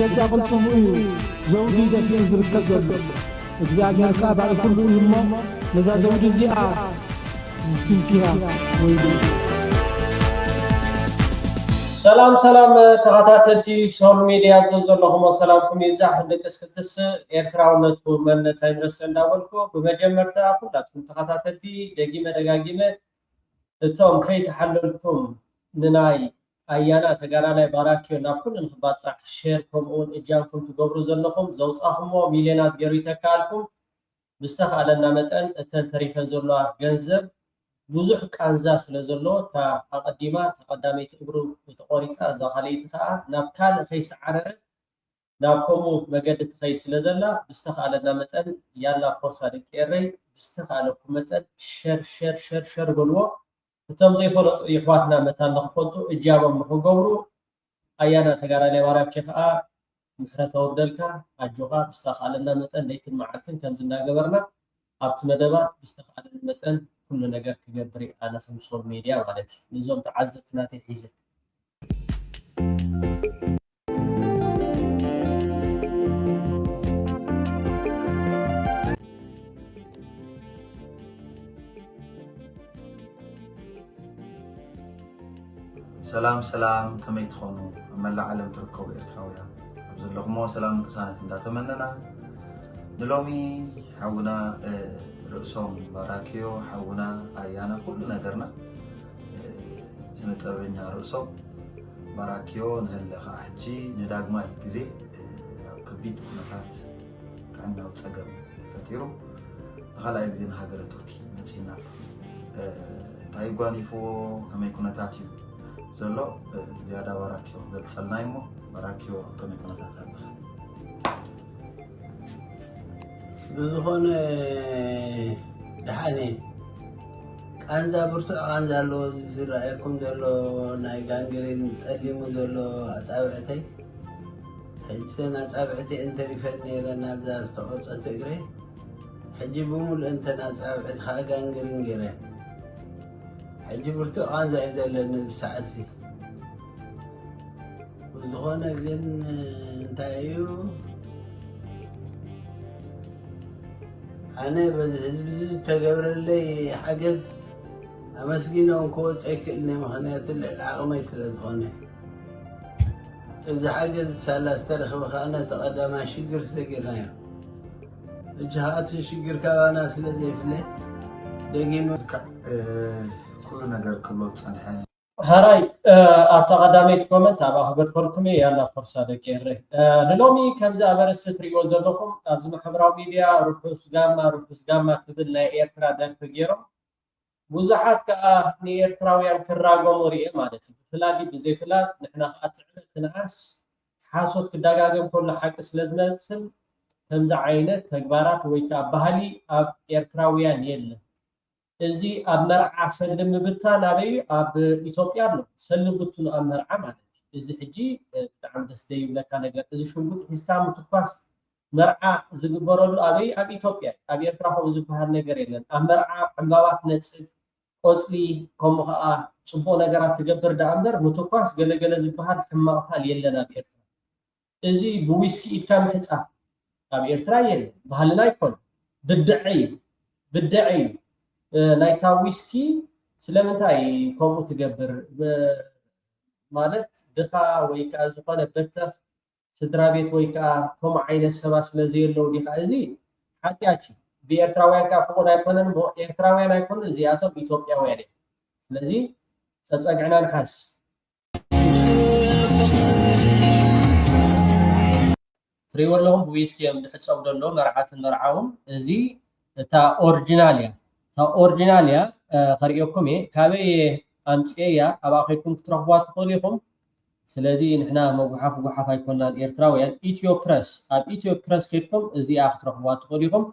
بدك قلتم زوجي دفي زركب እግዚአብሔር ባለ ሁሉ ይሞ ለዛው ዲዚአ ሲንኪያ ወይዶ ሰላም ተኸታተልቲ ሶል ሚዲያ ዘለኹም ሰላምኩም ይብዛሕ እንደቀስክትስ ኤርትራውነት መንነት አይድረስ እንዳወልኩ በመጀመርታ ሁላችሁም ተኸታተልቲ ደጋጊመ እቶም ከይተሐለልኩም ንናይ አያና ተጋራላይ ባራኪዮ ናኩል እንخባጻሕ ሼር ኮምኦን እጃንኩም ትገብሩ ዘለኹም ዘውጻኹም ሚሊዮናት ገሪ ተካልኩም ምስተኻለና መጠን እተን ተሪፈን ዘሎ ገንዘብ ብዙሕ ቃንዛ ስለ ዘሎ ተቀዲማ ተቀዳመይቲ እግሩ ተቆሪጻ ዘኻለይቲ ኸኣ ናብ ካልእ ከይሰዓረረ ናብ ኮሙ መገዲ ተኸይ ስለ ዘላ ምስተኻለና መጠን ያላ ፎርሳ ደቂረይ ምስተኻለኩም መጠን ሼር በልዎ እቶም ዘይፈለጡ ይሕዋትና መታን ንኽፈልጡ እጃቦም ንኽገብሩ አያና ተጋራላይ ባራኪ ኸኣ ምሕረት ወርደልካ አጆኻ ምስተኻለና መጠን ለይትን መዓልትን ከም ዝናገበርና ኣብቲ መደባት ምስተኻለና መጠን ኩሉ ነገር ክገብር ኣነ ከም ሶል ሚድያ ማለት ንዞም ተዓዘትናተይ ሒዘ سلام كما يتخونوا ملا عالم تركوا بإرتراويا أبزل لغمو سلام كسانة انداتمننا نلومي حونا رؤسهم باراكيو حونا آيانا كل نقرنا سنتربينا رؤسهم باراكيو نهلقا حجي نداق ما يكزي كبيت كنفات كأنه تسقر فتيرو نخلا يكزين هاقر تركي نتسينا تايقواني فو كما يكون تاتيو زلو زيادة باراكيو قلت نايمو باراكيو كم يكون تاتبخ بزخون دحاني كانزا برتو كانزا لو زرايكم زلو ناي غانغرين تصليمو زلو اصابعتي حجتنا اصابعتي انت ريفني لنا بزا استقص تجري حجي بمول انت اصابعت خا غانغرين غيره حجي برتو كانزا يزلن بساعتي وزخون زين انتايو أنا بزز تجبر لي حجز أمسكينه كوت أكلني مهنية العقمة يسلزونه إذا حجز سلسترخ بخانة تقدم شجر سجرنا الجهات الشجر كوانا سلزي فله دقيم كل نجار كله تصنحه هراي أتقدمت كومنت أبغى أخبركم يلا فرصة دكيرة نلومي كم زابرس تريو زلهم أبزم حبراو ميديا روحوس جاما تبلنا إيرترا در فجيرهم وزحات كأني إيرتراويان كراغو مريء مالتي فلادي بزي فلاد نحنا خاطعنا تنعس حاسوت كداغاغم كل حق سلازمسن كم عينه تكبارات ويكا بهالي أب إيرتراويان يلا እዚህ አመርዓ ሰልም ብታን አበይ አብ ኢትዮጵያ ነው ሰልምቱን አመርዓ ማለት እዚህ እጂ በጣም ደስ ይብለካ ነገር እዚህ ሽንጉት ሂስካም ትኳስ መርዓ ዝግበረሉ አበይ አብ ኢትዮጵያ አብ ኤርትራ ሆ ዝባሃል ነገር የለን አመርዓ ዕምባባት ነጽግ ቆጽሊ ከምኸአ ጽቦ ነገራት ትገብር ዳምበር ሙትኳስ ገለገለ ዝባሃል ሕማቅሃል የለና ኤርትራ እዚህ ብዊስኪ ኢካ ምሕጻ አብ ኤርትራ የለን ባህልና ይኮን ብድዒ ናይታ ዊስኪ ስለምንታይ ኮሙ ትገብር ማለት ድኻ ወይ ካ ዝኾነ በተኽ ስድራ ቤት ወይ ካ ኮሙ ዓይነት ሰባ ስለዘየለው ዲኻ እዚ ሓጢያቲ ብኤርትራውያን ካ ፍቑድ ኣይኮነን ኤርትራውያን ኣይኮነን እዚኣቶም ኢትዮጵያውያን እዮም ስለዚ ፀፀግዕና ንሓስ ትሪእዎ ኣለኹም ብዊስኪ እዮም ዝሕፀቡ ደሎ መርዓትን መርዓውን እዚ እታ ኦሪጂናል እያ أورجيناليا خريجكم كابي أمسيا أباخيكم تروحوا تقوليهم سلازي نحنا موقوحة يكون الإيرتراويان إثيو بريس أب إثيو بريس كيفكم زي آخر تروحوا تقوليهم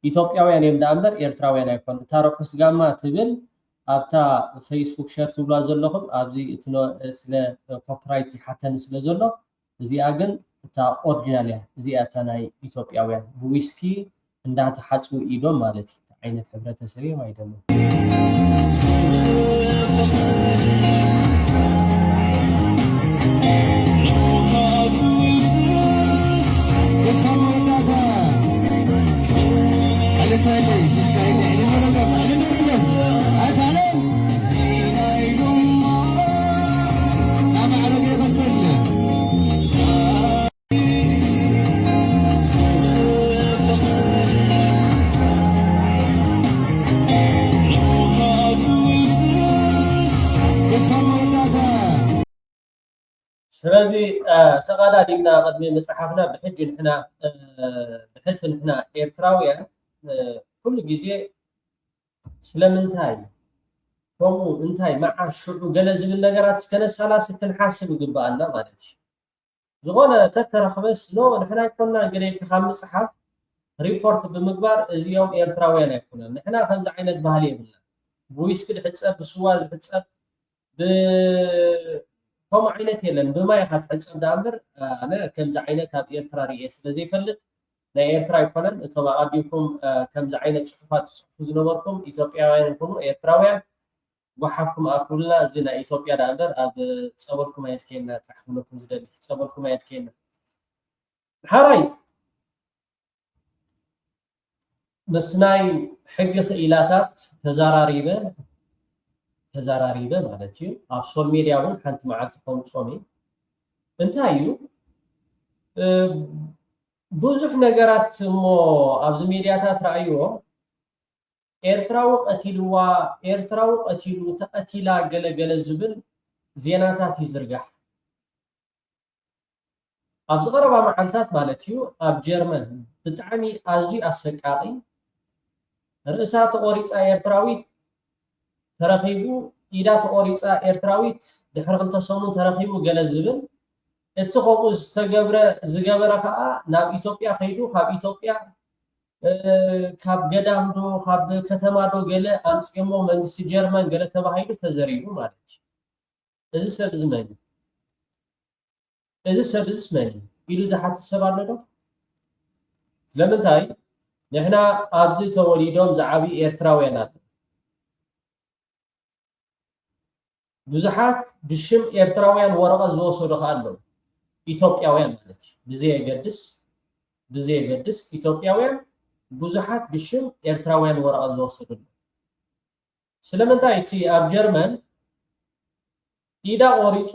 إثيوبياويان يمدامر إيرتراويان يكون تاروكس جاما تبل أبتا فيسبوك شير تبلازل لهم أبزي إتنا سلا كوبرايتي حتى نسبة زلوا زي أجن تا أورجيناليا زي أتناي إثيوبياويان ويسكي عندها تحتسو إيدون مالتي عينة حبرة سريع ما يدمو ስለዚህ ተቀዳዲምና ቅድሚ መፅሓፍና ብሕጂ ንሕና ብሕልፊ ንሕና ኤርትራውያን ኩሉ ግዜ ስለምንታይ ከምኡ እንታይ መዓሽ ሽዑ ገለ ዝብል ነገራት ከነሳላስ ክንሓስብ ይግባአና ማለት እዩ ዝኾነ ተተረኽበስ ኖ ንሕና ይኮንና ገለ ኢልካ ካብ ምፅሓፍ ሪፖርት ብምግባር እዚኦም ኤርትራውያን ኣይኮኑን ንሕና ከምዚ ዓይነት ባህሊ የብልና ብዊስኪ ዝሕፀብ ብስዋ ዝሕፀብ ከምኡ ዓይነት የለን ብማይ ኢኻ ትሕፀብ ዳ እምበር ኣነ ከምዚ ዓይነት ኣብ ኤርትራ ርኢየ ስለዘይፈልጥ ናይ ኤርትራ ኣይኮነን እቶም ኣቐዲምኩም ከምዚ ዓይነት ፅሑፋት ትፅሕፉ ዝነበርኩም ኢትዮጵያውያን ይኹኑ ኤርትራውያን وحفكم أكلنا زين إثيوبيا داندر أب تصوركم هيد كينا تحملكم زدل تصوركم هيد كينا هاي مسناي حق خيلاتات تزاراريبه معناتيو أفصل ميدياون حنت معلتكم صومي انتهيو بوزح نجارات مو أبز ميدياتات رأيوه ኤርትራው ቀቲሉ ተቀቲላ ገለገለ ዝብል ዜናታት ይዝርጋሕ ኣብ ዝቀረባ መዓልታት ማለት እዩ ኣብ ጀርመን ብጣዕሚ ኣዝዩ ኣሰቃቂ ርእሳ ተቆሪፃ ኤርትራዊት ተረኺቡ ኢዳ ተቆሪፃ ኤርትራዊት ድሕሪ 2 ሰሙን ተረኺቡ ገለ ዝብል እቲ ከምኡ ዝገበረ ከዓ ናብ ኢትዮጵያ ኸይዱ ካብ ኢትዮጵያ ካብ ገዳም ዶ ካብ ከተማ ዶ ገለ ኣምፅሞ መንግስቲ ጀርመን ገለ ተባሂሉ ተዘሪቡ ማለት እዩ እዚ ሰብ ዝመን ኢሉ ዝሓት ሰብ ኣሎ ዶ ስለምንታይ ንሕና ኣብዚ ተወሊዶም ዝዓቢ ኤርትራውያን ኣለ ብዙሓት ብሽም ኤርትራውያን ወረቐት ዝወሰዱ ከዓ ኣለዉ ኢትዮጵያውያን ማለት እዩ ብዘየገድስ ኢትዮጵያውያን ብዙሓት ብሽም ኤርትራውያን ወረቐት ዝወሰዱሉ ስለምንታይ እቲ ኣብ ጀርመን ኢዳ ቆሪፁ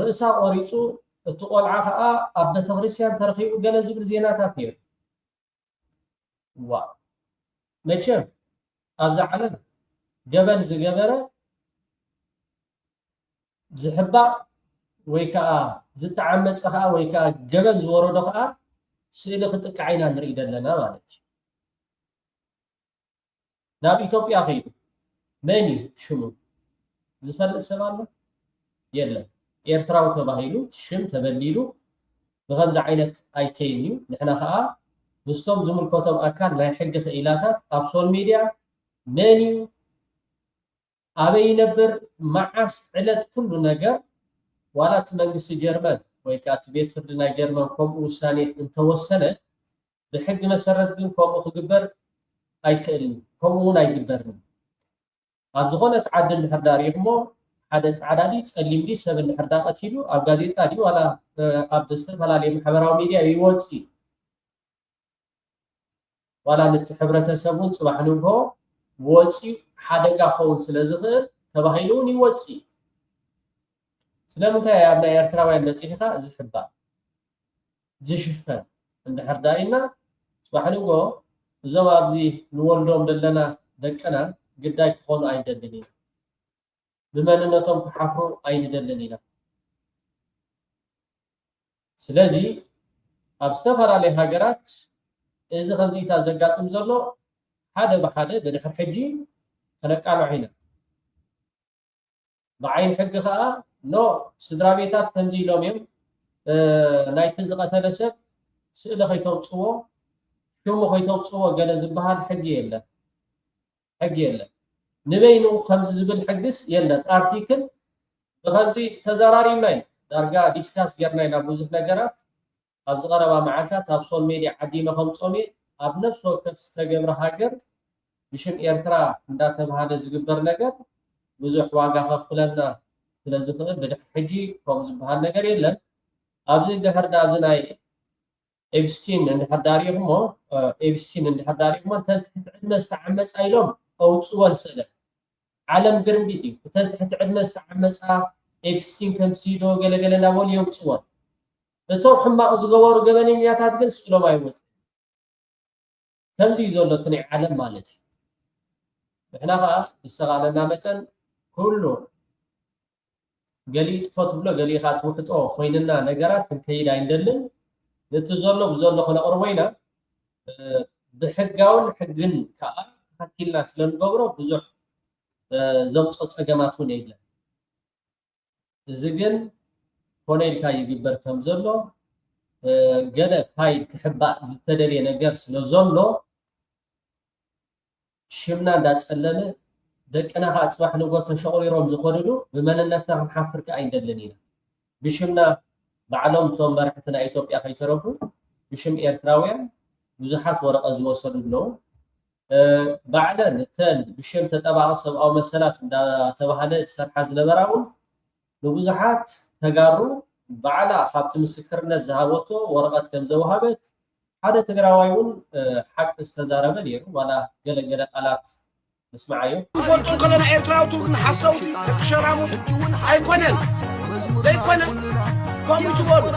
ርእሳ ቆሪፁ እቲ ቆልዓ ከዓ ኣብ ቤተክርስትያን ተረኺቡ ገለ ዝብል ዜናታት ነይሩ ዋ መቸም ኣብዛ ዓለም ገበን ዝገበረ ዝሕባእ ወይ ከዓ ዝተዓመፀ ከዓ ወይ ከዓ ገበን ዝወረዶ ከዓ ስእሊ ክጥቃዕ ኢና ንርኢ ዘለና ማለት እዩ ናብ ኢትዮጵያ ኸይዱ መን እዩ ሽሙ ዝፈልጥ ሰብ ኣሎ የለን ኤርትራዊ ተባሂሉ ሽም ተበሊሉ ብከምዚ ዓይነት ኣይከይን እዩ ንሕና ከዓ ምስቶም ዝምልከቶም ኣካል ናይ ሕጊ ክኢላታት ኣብ ሶል ሚድያ መን እዩ ኣበይ ይነብር መዓስ ዕለት ኩሉ ነገር ዋላ እቲ መንግስቲ ጀርመን ወይ ከዓ እቲ ቤት ፍርዲ ናይ ጀርመን ከምኡ ውሳኔ እንተወሰነ ብሕጊ መሰረት ግን ከምኡ ክግበር ኣይክእልን ከምኡ እውን ኣይግበርን ኣብ ዝኾነት ዓዲ እንድሕር ዳሪእሞ ሓደ ፃዕዳ ዲ ፀሊም ዲ ሰብ እንድሕር ዳ ቀቲሉ ኣብ ጋዜጣ ዲ ዋላ ኣብ ዝተፈላለዩ ማሕበራዊ ሚድያ ይወፅእ ዋላ ነቲ ሕብረተሰብ እውን ፅባሕ ንግሆ ወፂኡ ሓደጋ ክኸውን ስለ ዝኽእል ተባሂሉ እውን ይወፅእ ስለምንታይ ኣብ ናይ ኤርትራውያን በፂሕካ ዝሕባእ ዝሽፈን እንድሕር ዳኢና ፅባሕ ንግሆ እዞም ኣብዚ ንወልዶም ዘለና ደቅና ግዳይ ክኾኑ ኣይደልን ኢና ብመንነቶም ክሓፍሩ ኣይንደልን ኢና ስለዚ ኣብ ዝተፈላለዩ ሃገራት እዚ ከምዚታት ዘጋጥም ዘሎ ሓደ ብሓደ ብድሕሪ ሕጂ ከነቃልዑ ኢና ብዓይን ሕጊ ከዓ ኖ ስድራ ቤታት ከምዚ ኢሎም እዮም ናይቲ ዝቐተለ ሰብ ስእሊ ከይተውፅዎ ሽሙ ከይተውፅዎ ገለ ዝበሃል ሕጊ የለን ንበይኑ ከምዚ ዝብል ሕግስ የለን ኣርቲክል ብከምዚ ተዘራሪብና ኢና ዳርጋ ዲስካስ ጌርና ኢና ብዙሕ ነገራት ኣብ ዝቐረባ መዓልታት ኣብ ሶል ሜድያ ዓዲመ ከምፆም ኣብ ነፍሲ ወከፍ ዝተገብረ ሃገር ብሽም ኤርትራ እንዳተባሃለ ዝግበር ነገር ብዙሕ ዋጋ ከኽፍለና ስለዝኽእል ብድሕሪ ሕጂ ከምኡ ዝበሃል ነገር የለን ኣብዚ እንድሕር ዳ ኣብዚ ናይ ኤፕስቲን እንድሕር ዳሪእኹሞ እተን ትሕቲ ዕድመ ዝተዓመፃ ኢሎም ኣውፅዎን ስእለ ዓለም ግርምቢት እዩ እተን ትሕቲ ዕድመ ዝተዓመፃ ኤፕስቲን ከምሲዶ ገለገለ እናበሉ የውፅዎን እቶም ሕማቕ ዝገበሩ ገበነኛታት ግን ስእሎም ኣይወፅን ከምዚ እዩ ዘሎ እቲ ናይ ዓለም ማለት እዩ ንሕና ከዓ ብዝተኻእለና መጠን ኩሉ ገሊ ጥፎት ብሎ ገሊ ኻት ውሕጦ ኮይንና ነገራት ክንከይድ አይንደልን ነቲ ዘሎ ብዘሎ ክነቅርቦ ኢና ብሕጋውን ሕግን ከዓ ተኸቲልና ስለንገብሮ ብዙሕ ዘምፆ ፀገማት እውን የለን እዚ ግን ኮነ ኢልካ ይግበር ከም ዘሎ ገለ ፋይል ክሕባእ ዝተደልየ ነገር ስለ ዘሎ ሽምና እንዳፀለመ ደቅና ካ ፅባሕ ንጎ ተሸቁሪሮም ዝኮድሉ ብመንነትና ክንሓፍር ከዓ አይንደልን ኢና ብሽምና ባዕሎም ቶም መራሕትና ኢትዮጵያ ከይተረፉ ብሽም ኤርትራውያን ብዙሓት ወረቐት ዝወሰዱ ኣለዉ ባዕለን እተን ብሽም ተጠባቂ ሰብኣዊ መሰላት እንዳተባሃለ ዝሰርሓ ዝነበራ እውን ንብዙሓት ተጋሩ ባዕላ ካብቲ ምስክርነት ዝሃበቶ ወረቐት ከም ዘወሃበት ሓደ ትግራዋይ እውን ሓቂ ዝተዛረበ ነይሩ ዋላ ገለገለ ቃላት نسمعيه فوتو كلنا إيرتراوتو نحسوتي كشرامو أيكونن أيكونن كم تقول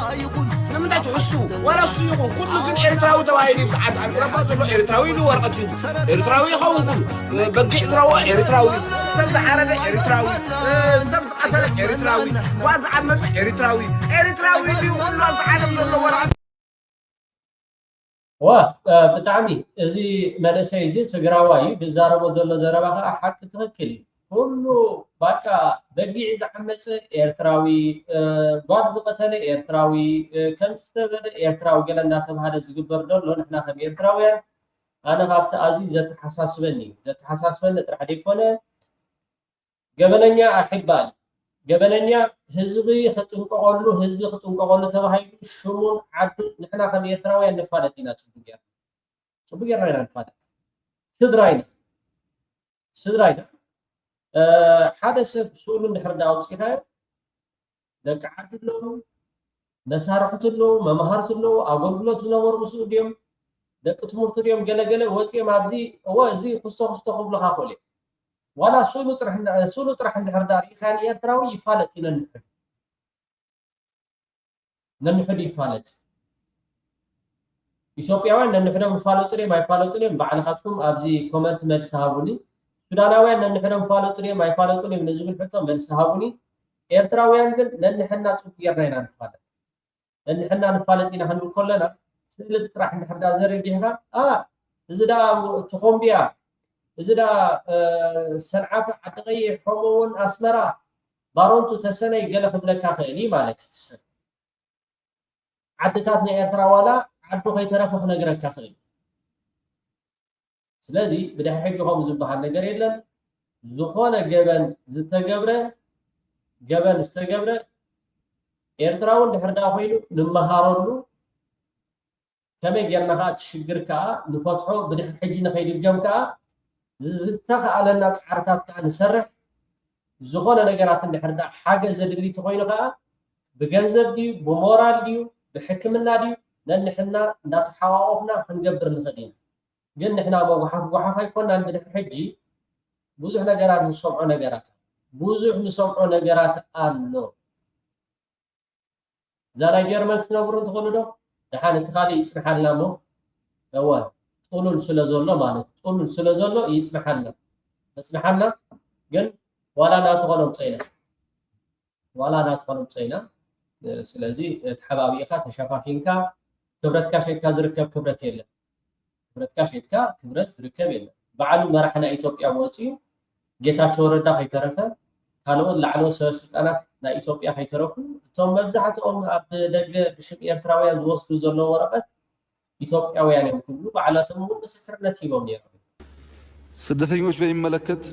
لما تحسوا ولا سيقون كل جن إيرتراوي توايدي بسعد عم يربى زلوا إيرتراوي لو ورقتي إيرتراوي خون كل بقي إيرتراوي إيرتراوي سبز عربي إيرتراوي سبز قتلك إيرتراوي واز عمت إيرتراوي إيرتراوي اللي كل العالم زلوا ورقتي ብጣዕሚ እዚ መንእሰይ እዚ ትግራዋይ ብዛረቦ ዘሎ ዘረባ ከዓ ሓቂ ትክክል እዩ ኩሉ ባቃ በጊዕ ዝዓመፀ ኤርትራዊ ጓድ ዝቀተለ ኤርትራዊ ከም ዝተበለ ኤርትራዊ ገለ እንዳተባሃለ ዝግበር ዘሎ ንሕና ከም ኤርትራውያን ኣነ ካብቲ ኣዝዩ ዘተሓሳስበኒ ጥራሕ ደይኮነ ገበነኛ ኣሕባል ገበነኛ ህዝቢ ክጥንቀቀሉ ተባሂሉ ሽሙን ዓዱ ንሕና ከም ኤርትራውያን ንፋለጥ ኢና ፅቡቅ ጌርና ኢና ንፋለጥ ስድራይና ሓደ ሰብ ስእሉ እንድሕር ዳ ኣውፅኢካዮ ደቂ ዓዲ ኣለዉ መሳርሕቲ ኣለዉ መምሃርቲ ኣለዉ ኣገልግሎት ዝነበሩ ምስኡ ድዮም ደቂ ትምህርቲ ድዮም ገለገለ ወፂኦም ኣብዚ እዚ ክስቶ ክብሉካ ክእሉ እዮም ዋላ ስእሉ ጥራሕ እንድሕር ዳ ርኢካን ኤርትራዊ ይፋለጥ ኢና ነንሕድ ይፋለጥ ኢትዮጵያውያን ነንሕዶም ይፋለጡ ድዮም ኣይፋለጡን እዮም ባዕልካትኩም ኣብዚ ኮመንት መልሲ ሃቡኒ ሱዳናውያን ነንሕዶም ይፋለጡ ድዮም ኣይፋለጡን እዮም ንዝብል ሕቶ መልሲ ሃቡኒ ኤርትራውያን ግን ነንሕና ፅቡቅ ጌርና ኢና ንፋለጥ ኢና ክንብል ከለና ስእሊ ጥራሕ እንድሕር ዳ ዘርጊሕካ እዚ ዳ ተኾምብያ እዚ ዳ ሰንዓፈ ዓዲ ቀይሕ ከምኡውን ኣስመራ ባሮንቱ ተሰነይ ገለ ክብለካ ክእል ማለት ትስብ ዓድታት ናይ ኤርትራ ዋላ ዓዱ ከይተረፈ ክነግረካ ክእል ስለዚ ብድሕሪ ሕጂ ከምኡ ዝበሃል ነገር የለን ዝኾነ ገበን ዝተገብረ ኤርትራዊ እንድሕር ዳ ኮይኑ ንመሃረሉ ከመይ ጌርና ከዓ ትሽግር ከዓ ንፈትሖ ብድሕሪ ሕጂ ንከይድገም ከዓ ዝተኸኣለና ፃዕርታት ከዓ ንሰርሕ ዝኾነ ነገራት እንድሕር ዳ ሓገዝ ዘድሊ ኮይኑ ከዓ ብገንዘብ ድዩ ብሞራል ድዩ ብሕክምና ድዩ ነንሕና እንዳተሓዋወፍና ክንገብር ንኽእል ኢና ግን ንሕና መጓሓፍ ኣይኮናን ብድሕሪ ሕጂ ብዙሕ ነገራት ንሰምዖ ነገራት ኣሎ እዛ ናይ ጀርመን ክትነብሩ እንትኽእሉ ዶ ድሓን እቲ ካሊእ ይፅንሓልና እሞ ጥሉል ስለዘሎ ማለት ጥሉል ስለዘሎ ይፅንሓልና ግን ዋላ ናትኾኖም ፀይና ስለዚ ተሓባቢእካ ተሸፋፊንካ ክብረትካ ሸይትካ ዝርከብ ክብረት የለን ክብረት ዝርከብ የለን በዓሉ መራሕና ኢትዮጵያ ወፅዩ ጌታቸው ረዳ ከይተረፈ ካልኦት ላዕለዎት ሰበስልጣናት ናይ ኢትዮጵያ ከይተረፉ እቶም መብዛሕትኦም ኣብ ደገ ብሽም ኤርትራውያን ዝወስዱ ዘሎ ወረቐት ኢትዮጵያውያን የሚሉ ባዕላትም ምስክርነት ሂበው ነይሮም። ስደተኞች በሚመለከት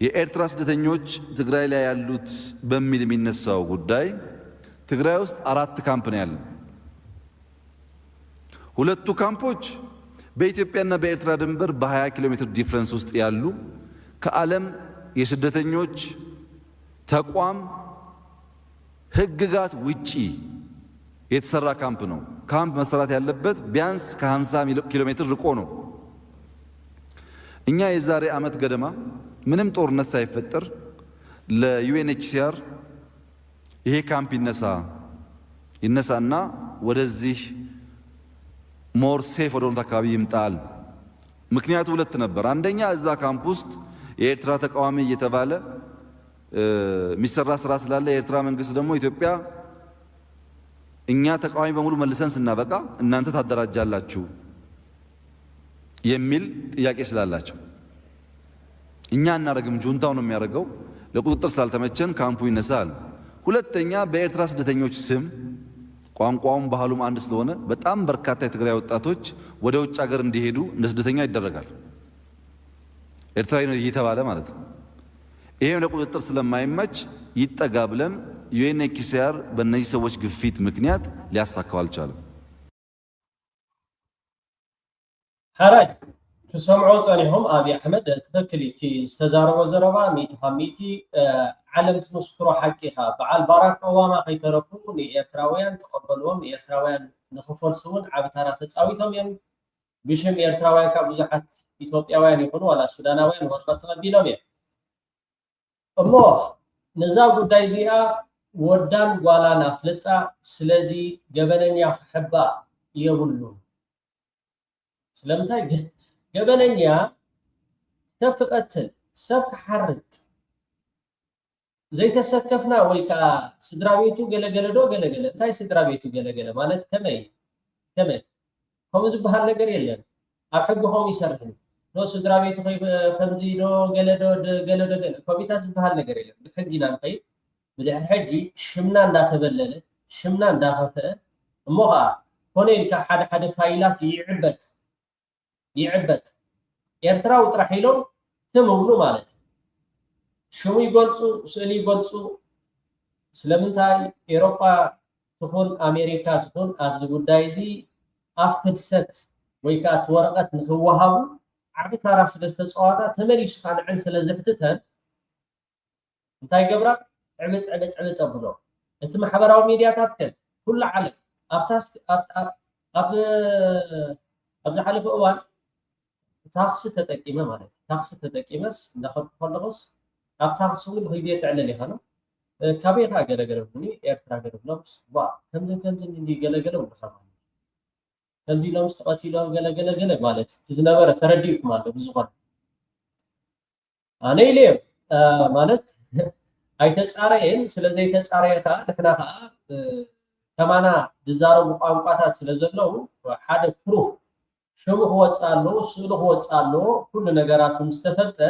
የኤርትራ ስደተኞች ትግራይ ላይ ያሉት በሚል የሚነሳው ጉዳይ ትግራይ ውስጥ 4 ካምፕ ነው ያለው። ሁለቱ ካምፖች በኢትዮጵያና በኤርትራ ድንበር በ20 ኪሎ ሜትር ዲፍረንስ ውስጥ ያሉ ከዓለም የስደተኞች ተቋም ህግጋት ውጪ የተሰራ ካምፕ ነው። ካምፕ መሰራት ያለበት ቢያንስ ከ50 ኪሎ ሜትር ርቆ ነው። እኛ የዛሬ ዓመት ገደማ ምንም ጦርነት ሳይፈጠር ለዩኤንኤችሲአር ይሄ ካምፕ ይነሳና ወደዚህ ሞር ሴፍ ወደሆነ አካባቢ ይምጣል። ምክንያቱ ሁለት ነበር። አንደኛ እዛ ካምፕ ውስጥ የኤርትራ ተቃዋሚ እየተባለ የሚሰራ ስራ ስላለ የኤርትራ መንግስት ደግሞ ኢትዮጵያ እኛ ተቃዋሚ በሙሉ መልሰን ስናበቃ እናንተ ታደራጃላችሁ የሚል ጥያቄ ስላላቸው እኛ እናረግም ጁንታው ነው የሚያደርገው ለቁጥጥር ስላልተመቸን ካምፑ ይነሳል። ሁለተኛ በኤርትራ ስደተኞች ስም ቋንቋውም ባህሉም አንድ ስለሆነ በጣም በርካታ የትግራይ ወጣቶች ወደ ውጭ ሀገር እንዲሄዱ እንደ ስደተኛ ይደረጋል። ኤርትራዊ ነው እየተባለ ማለት ነው። ይሄም ለቁጥጥር ስለማይመች ይጠጋ ብለን ዩኤንኤችሲአር በእነዚህ ሰዎች ግፊት ምክንያት ሊያሳካው አልቻለም። حراج كسمعوا ጸኒሖም አብይ አሕመድ ትክክልቲ ዝተዛረበ ዘረባ ሚቲ ሀሚቲ ዓለም ትመስክሮ ሓቂኻ በዓል ባራክ ኦባማ ከይተረፉ ንኤርትራውያን ተቀበልዎም ኤርትራውያን ንኽፈልሱውን ዓብ ታራ ተፃዊቶም እዮም ብሽም ኤርትራውያን ካብ ብዙሓት ኢትዮጵያውያን ይኹኑ ዋላ ሱዳናውያን ወረቐት ተቐቢሎም እዮም እሞ ነዛ ጉዳይ እዚኣ ወዳን ጓላን ኣፍልጣ ስለዚ ገበነኛ ክሕባእ የብሉ ስለምታይ ገበነኛ ሰብ ክቀትል ሰብ ክሓርድ ዘይተሰከፍና ወይ ከዓ ስድራ ቤቱ ገለገለ ዶ ገለገለ እንታይ ስድራ ቤቱ ገለገለ ማለት ከመይ ከምኡ ዝበሃል ነገር የለን ኣብ ሕግኹም ይሰርሕን ኖ ስድራ ቤቱ ከምዚ ዶ ገለዶ ገለዶ ኮሚታ ዝበሃል ነገር የለን ብሕጊ ኢና ንኸይድ ብድሕሪ ሕጂ ሽምና እንዳተበለለ ሽምና እንዳኸፍአ እሞ ከዓ ኮነ ኢልካ ሓደ ፋይላት ይዕበት ኤርትራዊ ጥራሕ ኢሎም ትምብሉ ማለት ሽሙ ይገልፁ ስእሊ ይገልፁ ስለምንታይ ኤሮጳ ትኹን ኣሜሪካ ትኹን ኣብዚ ጉዳይ እዚ ኣብ ፍልሰት ወይ ከዓ እቲ ወረቐት ንክወሃቡ ዓብ ታራ ስለዝተፀዋታ ተመሊሱ ከዓ ንዕን ስለዘሕትተን እንታይ ገብራ ዕብጥ ኣብሎ እቲ ማሕበራዊ ሚድያታት ከ ኩሉ ዓለም ኣብ ዝሓለፈ እዋን ታክሲ ተጠቂመ ማለት ታክሲ ተጠቂመስ እንዳኸድኩ ከለኹስ ኣብ ታክሲ እውን ግዜ ትዕለል ኢኻ ነው ካበይ ካ ገለገለ ብኒ ኤርትራ ገለግሎምስ ዋ ከምዚ እንዲ ገለገለ ውልኻ ማለት ከምዚ ኢሎም ተቐቲሎም ገለገለ ማለት እቲ ዝነበረ ተረዲእኩም ኣሎ ብዝኾነ ኣነ ኢለ ማለት ኣይተፃረየን ስለዘይተፃረየ ከዓ ንሕና ከዓ ከማና ዝዛረቡ ቋንቋታት ስለ ዘለው ሓደ ፕሩፍ ሽሙ ክወፅእ ኣለዎ ስእሉ ክወፅእ ኣለዎ ኩሉ ነገራቱ ምስ ተፈልጠ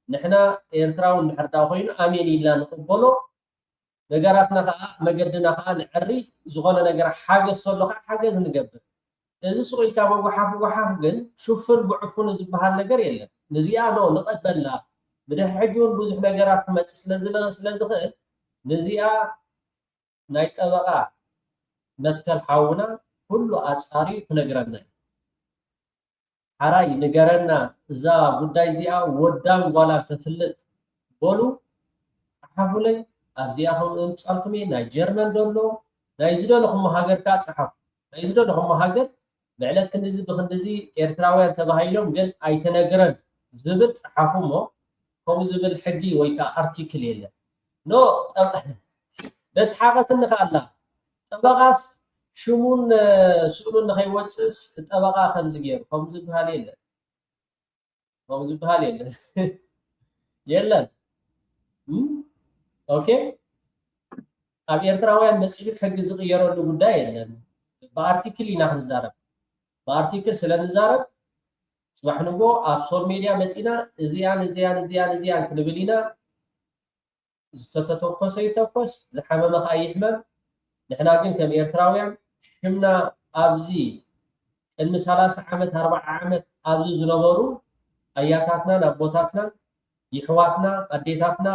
ንሕና ኤርትራዊ እንድሕር ዳ ኮይኑ ኣሜን ኢልና ንቕበሎ ነገራትና ከዓ መገድና ከዓ ንዕሪ ዝኾነ ነገር ሓገዝ ዘሎ ከዓ ሓገዝ ንገብር እዚ ስቑኢልካ መጓሓፍ ግን ሽፉን ብዕፉን ዝበሃል ነገር የለን ነዚኣ ኖ ንቐበልና ብድሕሪ ሕጂ እውን ብዙሕ ነገራት ክመፅእ ስለዝኽእል ነዚኣ ናይ ጠበቓ መትከል ሓውና ኩሉ ኣፃሪ ክነግረና እዩ ሓራይ ንገረና እዛ ጉዳይ እዚኣ ወዳን ጓላን ተፍልጥ በሉ ፀሓፉለይ ኣብዚኣ ከምፃልኩም እየ ናይ ጀርመን ደሎ ናይ ዝደለኹሞ ሃገር ከዓ ፀሓፉ ናይ ዝደለኹሞ ሃገር ብዕለት ክንዲዚ ብክንዲዚ ኤርትራውያን ተባሂሎም ግን ኣይተነግረን ዝብል ፀሓፉ እሞ ከምኡ ዝብል ሕጊ ወይ ከዓ ኣርቲክል የለን ኖ ደስ ሓቐትኒ ከኣላ ጠበቓስ ሽሙን ስእሉን ንኸይወፅስ ጠበቓ ከምዚ ገይሩ ከምኡ ዝበሃል የለን ኦኬ ኣብ ኤርትራውያን መፂኡ ሕጊ ዝቕየረሉ ጉዳይ የለን ብኣርቲክል ኢና ክንዛረብ ብኣርቲክል ስለንዛረብ صباح نبو ኣብ ሶል ሜድያ መፂና እዚያን ክንብል ኢና ዝተተኮሰ ይተኮስ ዝሓመመ ከዓ ይሕመም ንሕና ግን ከም ኤርትራውያን ሽምና ኣብዚ ቅድሚ 30 ዓመት 40 ዓመት ኣብዚ ዝነበሩ ኣያታትና ኣቦታትና ይሕዋትና ኣዴታትና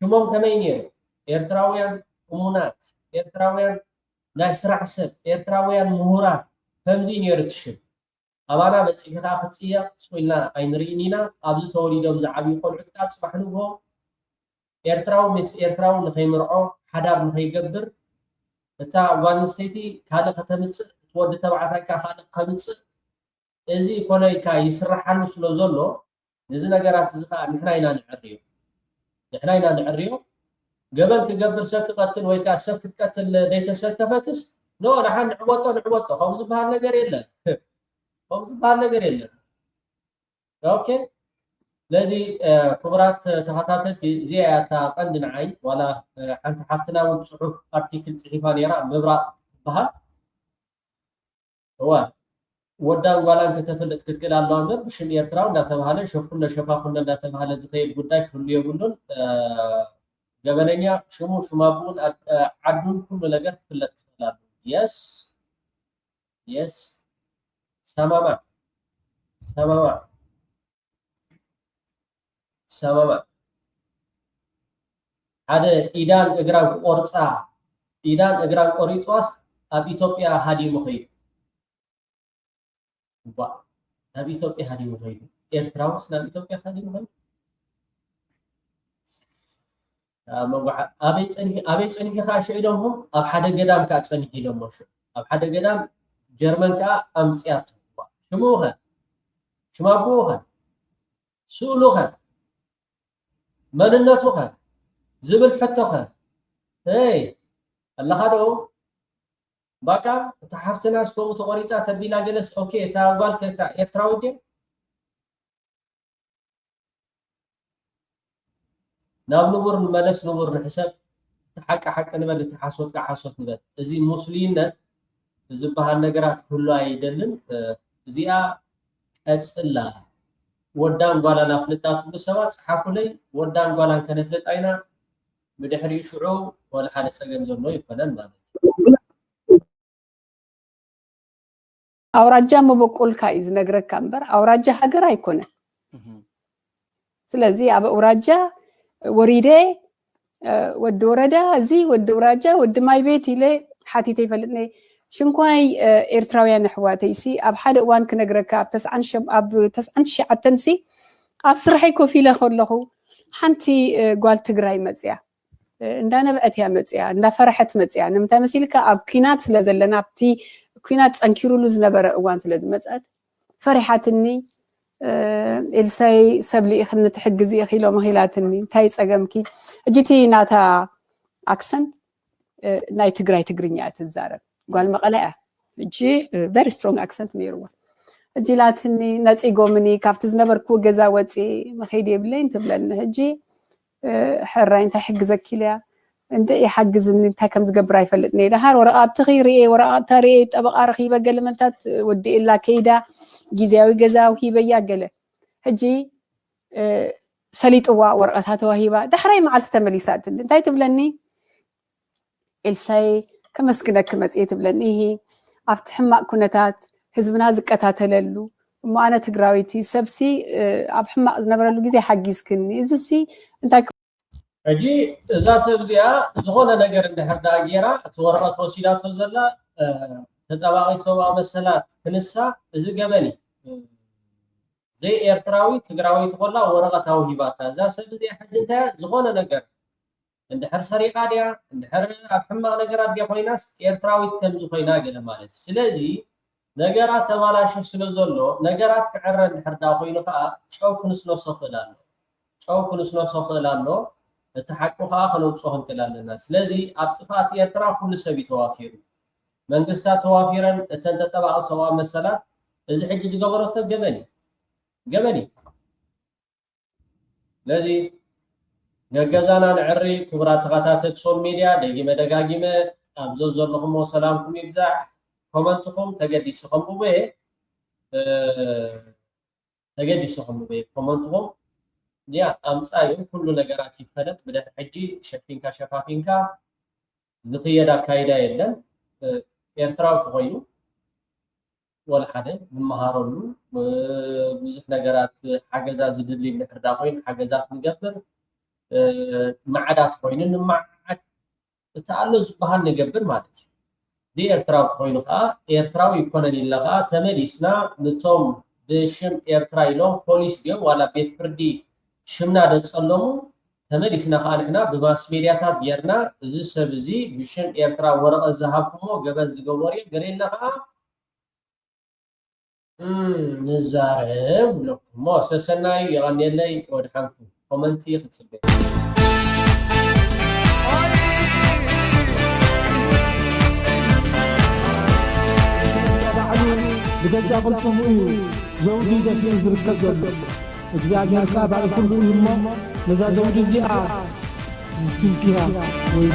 ሽሞም ከመይ ነይሩ ኤርትራውያን እሙናት ኤርትራውያን ናይ ስራሕ ሰብ ኤርትራውያን ምሁራት ከምዚ ነይሩ ትሽም ኣባና በፂሕካ ክትፅያ ስኢልና ኣይንርኢን ኢና ኣብዚ ተወሊዶም ዝዓብዩ ቆልዑት ከዓ ፅባሕ ንግሆ ኤርትራዊ ምስ ኤርትራዊ ንኸይምርዖ ሓዳር ንኸይገብር እታ ጓል ኣንስተይቲ ካልእ ከተምፅእ ወዲ ተባዕታይ ካልእ ከምፅእ እዚ ኮነይካ ይስራሓሉ ስለ ዘሎ ነዚ ነገራት እዚ ከዓ ንሕና ኢና ንዕርዮ ገበን ክገብር ሰብ ክቀትል ወይ ከዓ ሰብ ክትቀትል ደይተሰከፈትስ ኖ ንሓን ንዕወጦ ከምኡ ዝበሃል ነገር የለን ኦኬ لذي كبرات تخطاتتي زي قند نعي ولا حنت حفتنا وصحف ارتيكل صحيفان يرى مبرا بها هو ودان قالان كتفلت كتقال الله امر بشم يرتراو እንዳተባለ ሸፉነ ሸፋፉነ እንዳተባለ ዝፈይድ ጉዳይ ሁሉ ይጉሉን ገበነኛ ሽሙ ሽማቡን አዱን ሁሉ ነገር ፍለት ይላሉ yes ሰማማ ሓደ ኢዳን እግራን ቆርፃ ኢዳን እግራን ቆሪጿስ ኣብ ኢትዮጵያ ሃዲሙ ኸይዱ ናብ ኢትዮጵያ ሃዲሙ ኸይዱ ኤርትራውስ ናብ ኢትዮጵያ ሃዲሙ ኸይዱ ኣበይ ፀኒሑ ካሽዒዶምሁም ኣብ ሓደ ገዳም ካ ፀኒሑ ኢሎም ሞሽ ኣብ ሓደ ገዳም ጀርመን ካ ኣምፅያቱ ሽሙኸ ሽማቡኸ ስኡሉኸ መንነቱኸ ዝብል ሕቶኸ هي الله خدو بقى تحفتنا سكوم تقريصا تبيلا جلس اوكي تاغوال كتا يفتراودي ناب نور ملس نور نحسب حق نبل تحاسوت كحاسوت نبل ازي مسلمين زبها النجرات كله አይደለም እዚያ እጽላ ወዳን ጓላና ፍልጣት በሰባት ጻሐፉ ላይ ወዳን ጓላን ከነፍልጥ አይና مدحري شعو ولا حدا سجن زلو يفنن ማለት አውራጃ መበቆልካ ይዝ ነግረካ እንበር አውራጃ ሀገር አይኮነ ስለዚህ አበ አውራጃ ወሪዴ ወደ ወረዳ እዚ ወደ አውራጃ ወደ ማይ ቤት ይለ ሓቲተ ይፈልጥኒ ሽንኳይ ኤርትራውያን ኣሕዋተይሲ ኣብ ሓደ እዋን ክነግረካ ኣብ 99 ሲ ኣብ ስራሕይ ኮፊለ ከለኹ ሓንቲ ጓል ትግራይ መጽያ እንዳነበዕት ያ መጽያ እንዳፈረሐት መጽያ ንምታይ መሲልካ ኣብ ኩናት ስለዘለና ኣብቲ ኩናት ፀንኪሩሉ ዝነበረ እዋን ስለዝመጽአት ፈሪሓትኒ ኤልሳይ ሰብሊ እኽን ትሕግዚ እኺሎ መኺላትኒ እንታይ ፀገምኪ እጅቲ ናታ ኣክሰንት ናይ ትግራይ ትግርኛ ትዛረብ ጓል መቐለያ እጂ very strong accent ነይርዋ እጅላትኒ ነፂጎምኒ ካብቲ ዝነበርኩ ገዛ ወፂ መኸይድ የብለኝ ትብለኒ እጂ حراي انت حجزك كليا انت يحجزني انت كم زقبر يفلتني لهار ورقات تغيري ورقات تاري طبقه رخيبه قلملتات ودي الا كيدا جيزاوي جزاو هيبه ياقله هجي سليطوا ورقاتها توهيبه دحراي معلت تمليسات انت تبلني الساي كمسكنك مصيت تبلني هي افتحما كنتات حزبنا زقتاتللو ما انا تግራዊቲ ሰብሲ ኣብ ሕማቅ ዝነበረሉ ግዜ ሓጊዝክኒ እዚሲ እንታይ እጂ እዛ ሰብዚያ ዝኾነ ነገር እንደሕርዳ ጌራ ተወረቀት ወሲዳቶ ዘላ ተጠባቂ ሰባ መሰላት ክንሳ እዚ ገበኒ ዘይ ኤርትራዊ ትግራዊ ተቆላ ወረቀታው ሂባታ እዛ ሰብዚያ ሕጂ እንታይ ዝኾነ ነገር እንደሕር ሰሪቃ ዲያ እንደሕር ኣብ ሕማቅ ነገራት ዲያ ኮይናስ ኤርትራዊት ከምዚ ኮይና ገለ ማለት ስለዚህ ነገራት ተባላሽ ስለዘሎ ነገራት ከዕረን ሕርዳ ኮይኑ ከዓ ጨው ክንስነሶ ኸላሎ ተሐቁ ከዓ ከነውጾም እንከላለና ስለዚህ ኣብ ጥፋት ኤርትራ ሁሉ ሰብ ይተዋፊሩ መንግስታት ተዋፊረን እተን ተጠባቂ ሰባ መሰላት እዚ ሕጂ ዝገበረቶ ገበኒ ስለዚህ ነገዛና ንዕሪ ክብራት ተኸታተልቲ ሶል ሚድያ ደጋጊመ ኣብ ዘለኹም ሰላምኩም ይብዛሕ ኮመንትኩም ተገዲስኩም ኮመንትኩም ያ አምጻዩ ሁሉ ነገራት ይፈለጥ ብለህ ሕጂ ሸፊንካ ሸፋፊንካ ዝኽየዳ ካይዳ የለን ኤርትራው ተኾይኑ ወላ ሓደ መሃረሉ ብዙሕ ነገራት ሓገዛ ዝድሊ ንሕርዳ ኮይኑ ሓገዛት ንገብር ማዓዳት ኮይኑ ንማዓድ እተኣሎ ዝበሃል ንገብር ማለት እዩ دي ኤርትራው ኮይኑ ከዓ ኤርትራው ይኮነን ኢለኻ ተመሊስና ንቶም ብሽም ኤርትራ ኢሎም ፖሊስ ዲዮም ዋላ ቤት ፍርዲ ሽምና ደጸሎሙ ተመሊስና ከዓ ንሕና ብማስ ሚድያታት ጌርና እዚ ሰብ እዚ ብሽም ኤርትራ ወረቐት ዝሃብኩሞ ገበን ዝገበሩ ገሌና ከዓ ንዛረብ ብለኩሞ ሰሰናዩ የቐኒየለይ ወድሓንኩም ኮመንቲ ክትፅበ بجد قلتم زوجي دفين زركة እግዚአብሔር ካባል ሁሉ ነዛ ዘውድ እዚኣ ትንኪያ ወይ